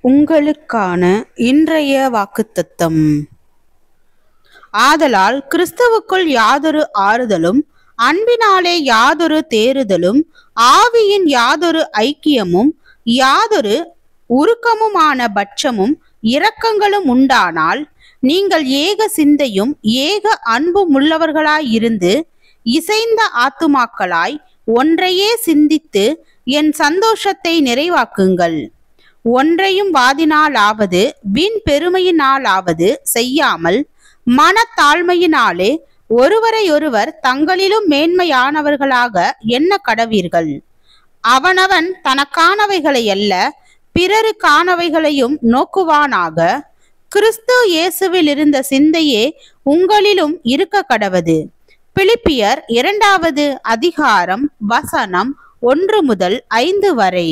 உங்களுக்கான இன்றைய வாக்குத்தத்தம். ஆதலால் கிறிஸ்துவுக்குள் யாதொரு ஆறுதலும், அன்பினாலே யாதொரு தேறுதலும், ஆவியின் யாதொரு ஐக்கியமும், யாதொரு உருக்கமுமான பட்சமும் இரக்கங்களும் உண்டானால், நீங்கள் ஏக சிந்தையும் ஏக அன்பும் உள்ளவர்களாயிருந்து இசைந்த ஆத்துமாக்களாய் ஒன்றையே சிந்தித்து என் சந்தோஷத்தை நிறைவாக்குங்கள். ஒன்றையும் வாதினாலாவது வீண் பெருமையினாலாவது செய்யாமல் மனத்தாழ்மையினாலே ஒருவரையொருவர் தங்களிலும் மேன்மையானவர்களாக எண்ண கடவீர்கள். அவனவன் தனக்கானவைகளை அல்ல பிறருக்கானவைகளையும் நோக்குவானாக. கிறிஸ்து இயேசுவில் இருந்த சிந்தையே உங்களிலும் இருக்க கடவது. பிலிப்பியர் 2 அதிகாரம் வசனம் 1 முதல் 5 வரை.